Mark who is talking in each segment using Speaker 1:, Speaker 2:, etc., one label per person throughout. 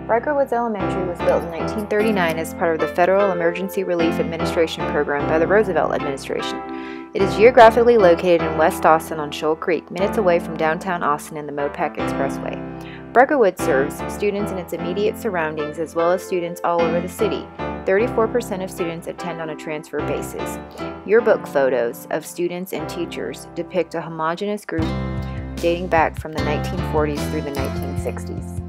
Speaker 1: Riker Woods Elementary was built in 1939 as part of the Federal Emergency Relief Administration program by the Roosevelt administration. It is geographically located in West Austin on Shoal Creek, minutes away from downtown Austin and the Mopac Expressway. Riker Woods serves students in its immediate surroundings as well as students all over the city. 34% of students attend on a transfer basis. Yearbook photos of students and teachers depict a homogeneous group dating back from the 1940s through the 1960s.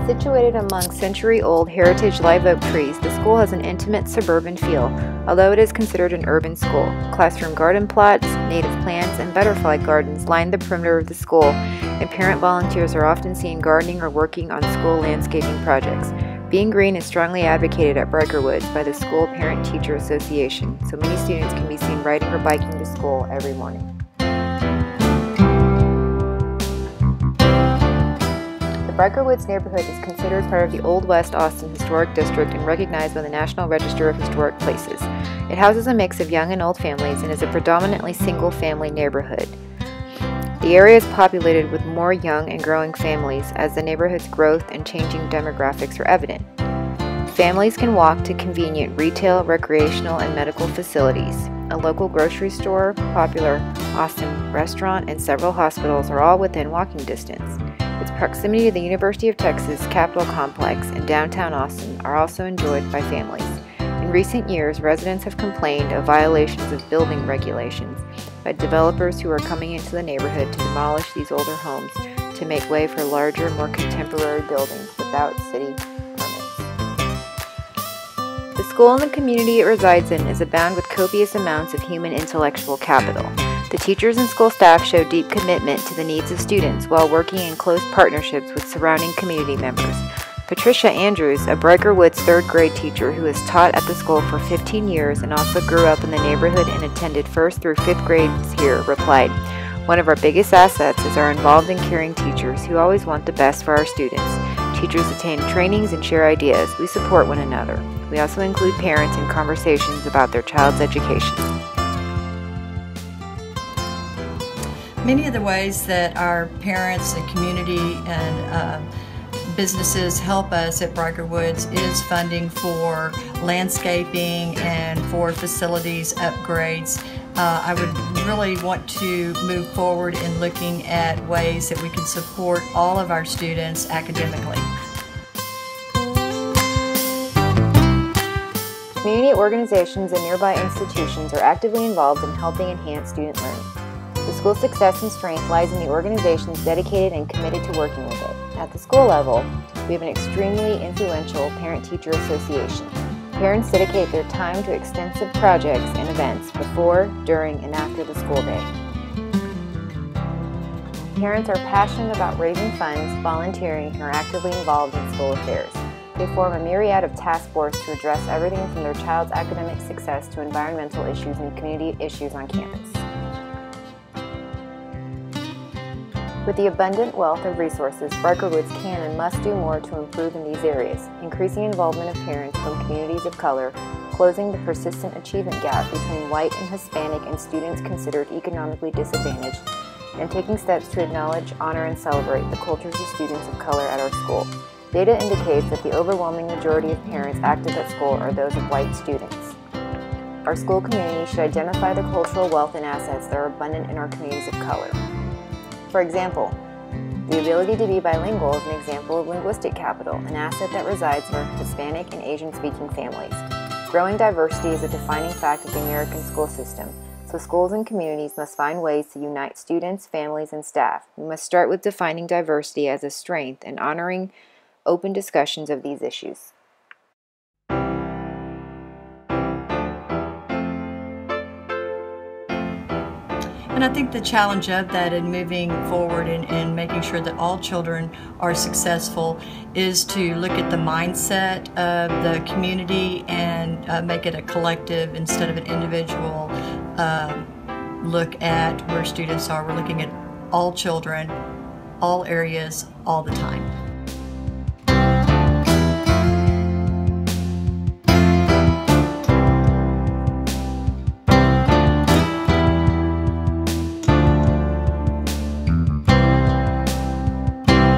Speaker 1: Situated among century-old heritage live oak trees, the school has an intimate suburban feel, although it is considered an urban school. Classroom garden plots, native plants, and butterfly gardens line the perimeter of the school, and parent volunteers are often seen gardening or working on school landscaping projects. Being green is strongly advocated at Riker Woods by the School Parent-Teacher Association, so many students can be seen riding or biking to school every morning. The Riker Woods neighborhood is considered part of the Old West Austin Historic District and recognized by the National Register of Historic Places. It houses a mix of young and old families and is a predominantly single-family neighborhood. The area is populated with more young and growing families as the neighborhood's growth and changing demographics are evident. Families can walk to convenient retail, recreational, and medical facilities. A local grocery store, popular Austin restaurant, and several hospitals are all within walking distance. Its proximity to the University of Texas Capitol Complex and downtown Austin are also enjoyed by families. In recent years, residents have complained of violations of building regulations by developers who are coming into the neighborhood to demolish these older homes to make way for larger, more contemporary buildings without city permits. The school and the community it resides in is abound with copious amounts of human intellectual capital. The teachers and school staff show deep commitment to the needs of students while working in close partnerships with surrounding community members. Patricia Andrews, a Riker Woods third grade teacher who has taught at the school for 15 years and also grew up in the neighborhood and attended 1st through 5th grades here, replied, "One of our biggest assets is our involved and caring teachers who always want the best for our students. Teachers attend trainings and share ideas. We support one another. We also include parents in conversations about their child's education."
Speaker 2: Many of the ways that our parents and community and businesses help us at Riker Woods is funding for landscaping and for facilities upgrades. I would really want to move forward in looking at ways that we can support all of our students academically.
Speaker 1: Community organizations and nearby institutions are actively involved in helping enhance student learning. The school's success and strength lies in the organizations dedicated and committed to working with it. At the school level, we have an extremely influential Parent-Teacher Association. Parents dedicate their time to extensive projects and events before, during, and after the school day. Parents are passionate about raising funds, volunteering, and are actively involved in school affairs. They form a myriad of task forces to address everything from their child's academic success to environmental issues and community issues on campus. With the abundant wealth of resources, Riker Woods can and must do more to improve in these areas, increasing involvement of parents from communities of color, closing the persistent achievement gap between white and Hispanic and students considered economically disadvantaged, and taking steps to acknowledge, honor, and celebrate the cultures of students of color at our school. Data indicates that the overwhelming majority of parents active at school are those of white students. Our school community should identify the cultural wealth and assets that are abundant in our communities of color. For example, the ability to be bilingual is an example of linguistic capital, an asset that resides in our Hispanic and Asian-speaking families. Growing diversity is a defining fact of the American school system, so schools and communities must find ways to unite students, families, and staff. We must start with defining diversity as a strength and honoring open discussions of these issues.
Speaker 2: And I think the challenge of that in moving forward and making sure that all children are successful is to look at the mindset of the community and make it a collective instead of an individual look at where students are. We're looking at all children, all areas, all the time.